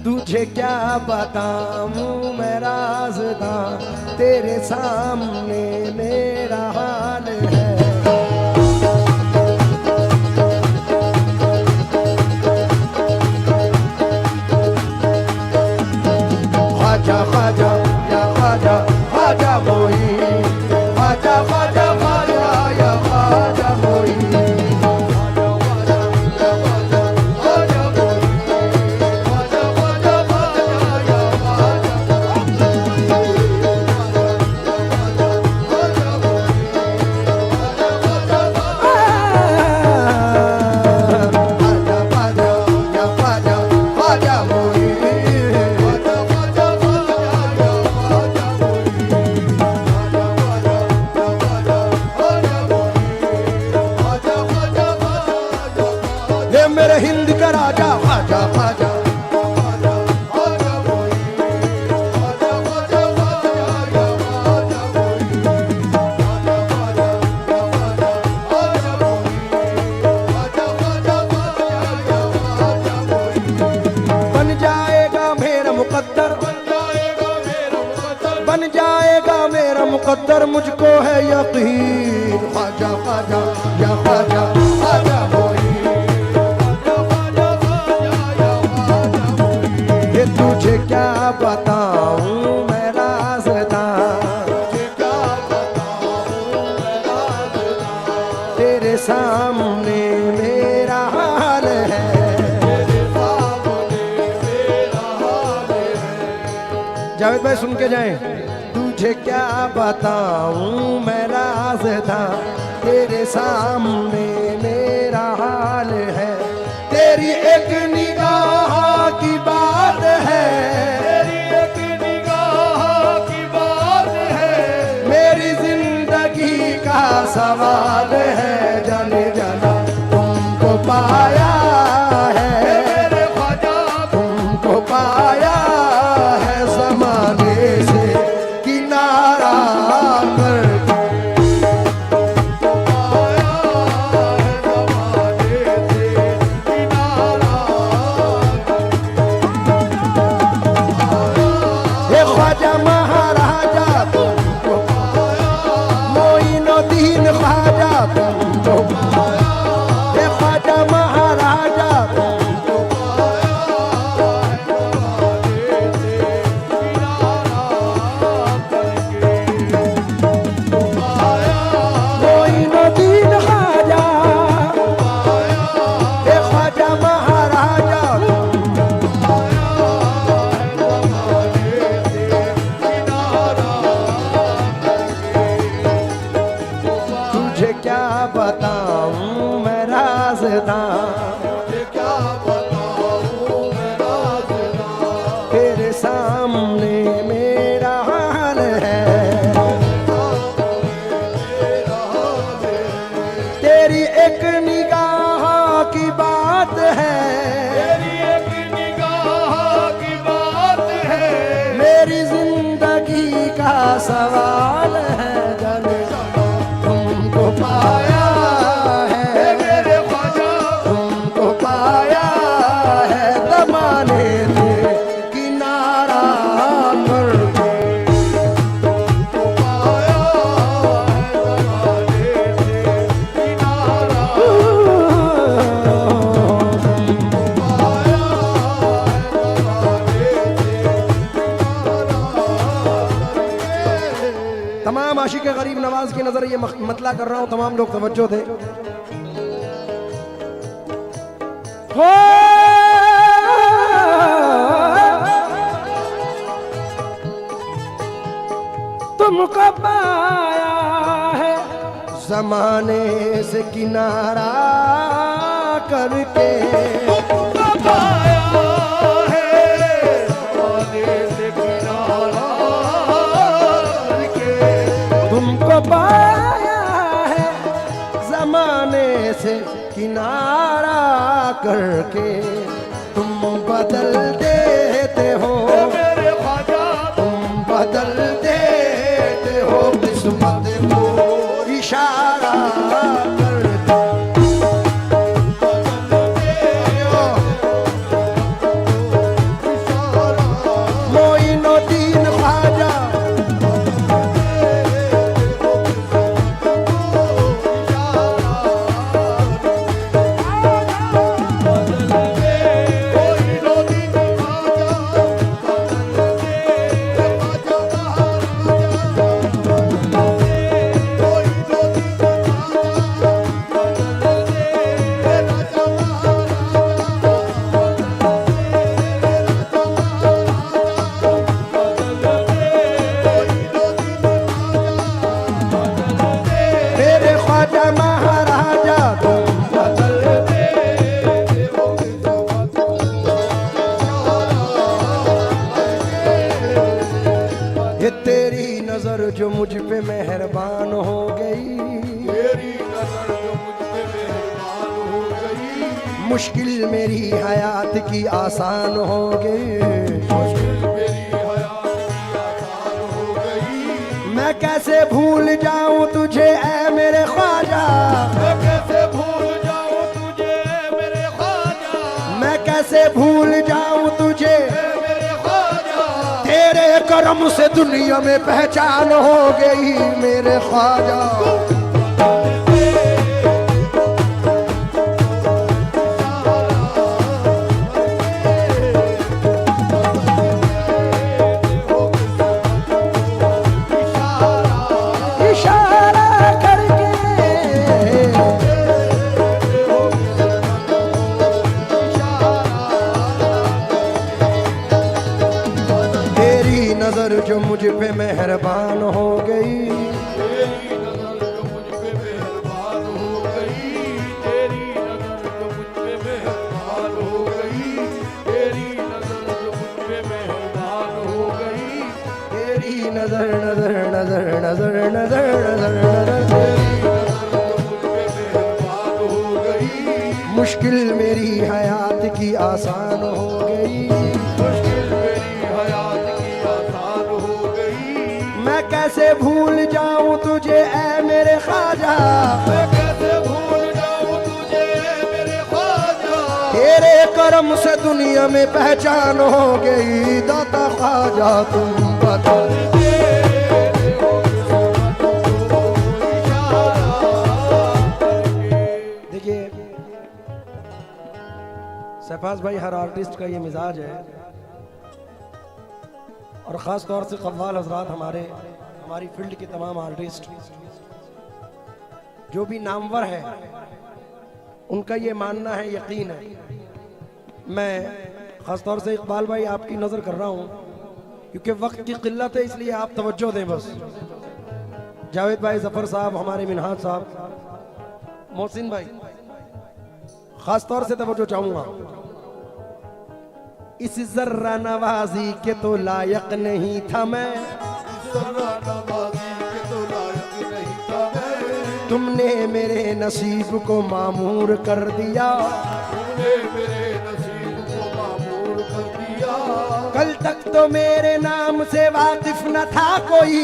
तुझे क्या बताऊं मैं राज़दां, तेरे सामने मेरा हाल है। ख्वाजा ख्वाजा या ख्वाजा ख्वाजा मोई, ख्वाजा ख्वाजा ख्वाजा या ख्वाजा मोई। मेरे हिंद का राजा ख्वाजा ख्वाजा, बन जाएगा मेरा मुकद्दर, बन जाएगा मेरा मुकद्दर, मुझको है यकीन। ख्वाजा ख्वाजा या ख्वाजा ख्वाजा मोई, तुझे क्या बताऊं मैं राज़दां, तेरे सामने मेरा हाल है। जावेद भाई सुन के जाएं। तुझे क्या बताऊं मैं राज़दां, तेरे सामने मेरा हाल है। तेरी एक निगाह की बात है, तेरी एक निगाह की बात है, मेरी जिंदगी का सवाल है। जाने जाना तुमको पाया है मेरे ख्वाजा, तुमको पाया है ज़माने से किनारा करके। ख्वाजा महाराजा तुमको पाया, मोइनुद्दीन ख्वाजा तुमको पाया, ये ख्वाजा महाराजा तुमको पाया, मोइनुद्दीन ख्वाजा, ये ख्वाजा महाराजा बताऊं मैं राज़दां, क्या बताऊं मैं राज़दां, तेरे सामने मेरा हाल है। तेरी एक निगाह की बात है, तेरी एक निगाह की बात है, मेरी जिंदगी का सवाल है। जाने तुमको पाया तमाम आशिक गरीब नवाज की नजर ये मतला कर रहा हूं, तमाम लोग तवज्जो दे। तुमको पाया है ज़माने से किनारा करके, तुमको पाया है ज़माने से किनारा करके, तुमको पाया है ज़माने से किनारा करके। तुम बदल देते हो मेरे ख्वाजा, तुम बदल देते हो किस्मत को इशारा करके। जो मुझ पे मेहरबान हो गई, तेरी नजर जो मुझ पे मेहरबान हो गई, मुश्किल मेरी हयात की आसान हो गई। मुश्किल मेरी हयात की आसान हो गई। मैं कैसे भूल जाऊं तुझे ऐ मेरे ख्वाजा, मैं कैसे भूल जाऊं तुझे मेरे ख्वाजा, मैं कैसे भूल जाऊं तुझे, मेरे ख्वाजा। तेरे करम से दुनिया में पहचान हो गई मेरे ख्वाजा। इशारा करके तेरी नजर जो मुझ पे मेहरबान हो गई, तेरी नजर जो मुझ पे मेहरबान हो गई, तेरी नजर जो मुझ पे मेहरबान हो गई, तेरी नजर जो मुझ पे मेहरबान हो गई, तेरी नजर नजर नजर नजर नजर नजर नजर तेरी नजर जो मुझ पे मेहरबान हो गई, मुश्किल मेरी हयात की आसान हो गई। मुश्किल मेरी हयात की आसान हो गई। मैं कैसे भूल जाऊं तुझे ऐ मेरे ख्वाजा, मैं कैसे भूल जाऊं तुझे मेरे ख्वाजा, तेरे करम से दुनिया में पहचान हो गई। दाता ख्वाजा तुम बता, देखिए शहबाज भाई, हर आर्टिस्ट का ये मिजाज है, और ख़ास तौर से कव्वाल हजरात, हमारी फील्ड के तमाम आर्टिस्ट जो भी नामवर है, उनका ये मानना है, यकीन है। मैं ख़ास तौर से इकबाल भाई आपकी नज़र कर रहा हूँ, क्योंकि वक्त की किल्लत है, इसलिए आप तवज्जो दें बस। जावेद भाई, जफ़र साहब, हमारे मिनहाज साहब, मोहसिन भाई, ख़ास तौर से तवज्जो चाहूँगा। इस जर्रा नवाजी के तो लायक नहीं था मैं, जर्रा नवाजी के तो लायक नहीं था मैं, तुमने मेरे नसीब को मामूर कर दिया। तूने मेरे नसीब को मामूर कर दिया। कल तक तो मेरे नाम से वाकिफ न था कोई,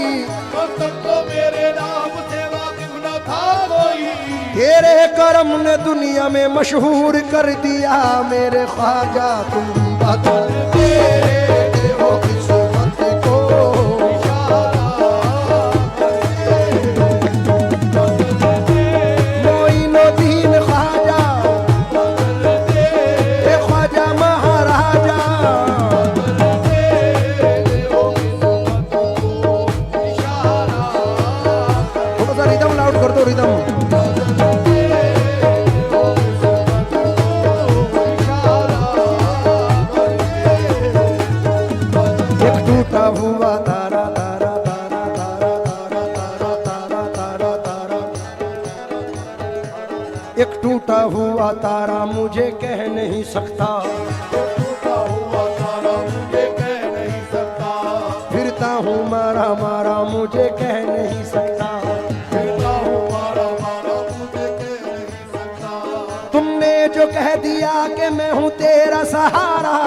कल तक तो मेरे नाम से वाकिफ न था कोई, तेरे करम ने दुनिया में मशहूर कर दिया मेरे ख्वाजा तुम बता। तेरे हो किस्मत को मोइनुद्दीन ख्वाजा, ए ख्वाजा महाराजा, थोड़ा सा रिदम लाउड कर दो, रिदम। एक टूटा हुआ तारा तारा तारा तारा तारा तारा तारा तारा तारा, एक टूटा हुआ तारा मुझे कह नहीं सकता, टूटा हुआ तारा मुझे कह नहीं सकता, फिरता हूँ मारा मारा मुझे कह नहीं सकता, फिरता हूँ मारा मारा मुझे कह नहीं सकता। तुमने जो कह दिया कि मैं हूँ तेरा सहारा,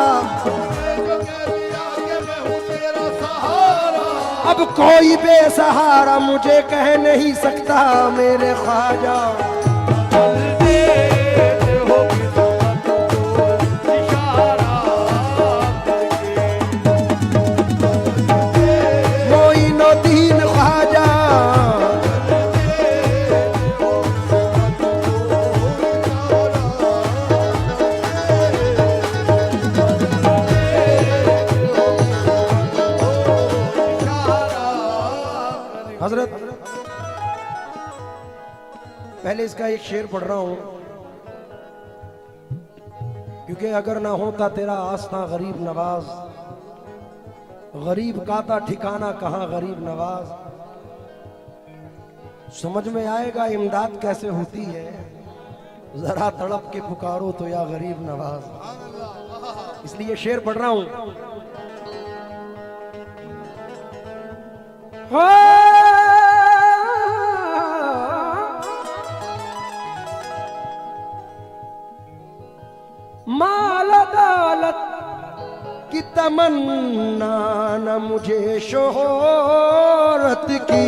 तुमने जो कह दिया कि मैं हूँ तेरा सहारा, अब कोई बेसहारा मुझे कह नहीं सकता मेरे ख्वाजा। हो किस्मत को इशारा करके, मोइनुद्दीन ख्वाजा, हजरत पहले इसका एक शेर पढ़ रहा हूं, क्योंकि अगर ना होता तेरा आस्था गरीब नवाज, गरीब का था ठिकाना कहाँ गरीब नवाज, समझ में आएगा इमदाद कैसे होती है, जरा तड़प के पुकारो तो या गरीब नवाज। इसलिए शेर पढ़ रहा हूं। माल दौलत की तमन्ना न मुझे शोहरत की,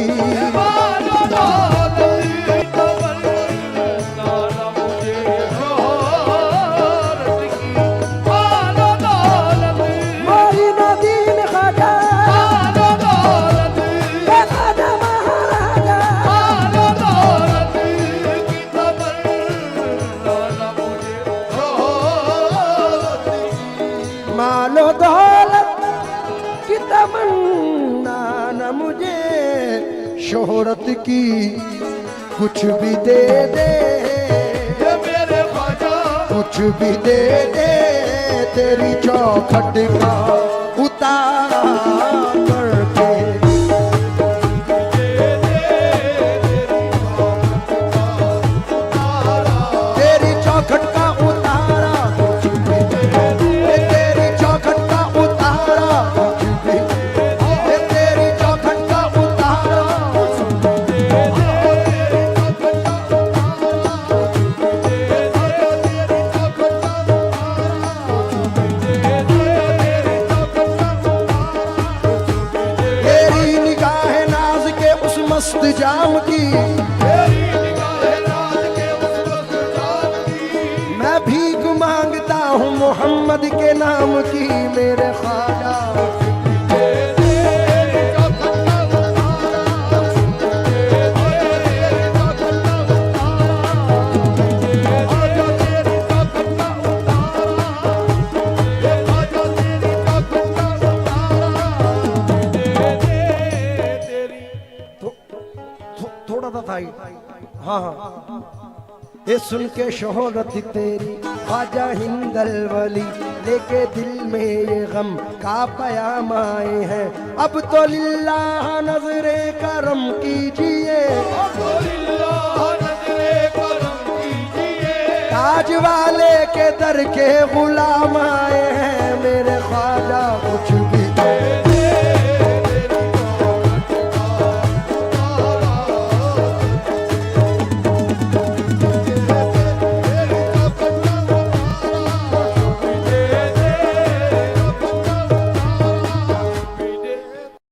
माल दौलत की तमन्ना न मुझे शोहरत की, माल दौलत मारी न दीन ख्वाजा, माल दौलत ये ख्वाजा महाराजा, माल दौलत की तमन्ना न मुझे शोहरत की, मालो दौलत की तमन्ना न मुझे शोहरत की, कुछ भी दे दे, ये मेरे ख्वाजा कुछ भी दे दे, तेरी चौखट का उतारा करके, तेरी चौखट का उतारा कुछ भी दे दे, तेरी चौखट का उतारा कुछ भी दे दे, तेरी चौखट का उतारा कुछ भी दे दे, तेरी निगाह नाज के उस मस्त जाम की, तेरी निगाहें नाज के उस वक्त जाम की, मैं भीख मांगता हूँ मोहम्मद के नाम की, मेरे ख्वाजा थोड़ा सा था ही। हाँ हाँ, ये सुन के शोहरत तेरी ख्वाजा हिंदल वली, लेके दिल में ये गम का पयाम आए हैं, अब तो लिल्लाह नजरे करम कीजिए, ताज वाले के दर के गुलाम आए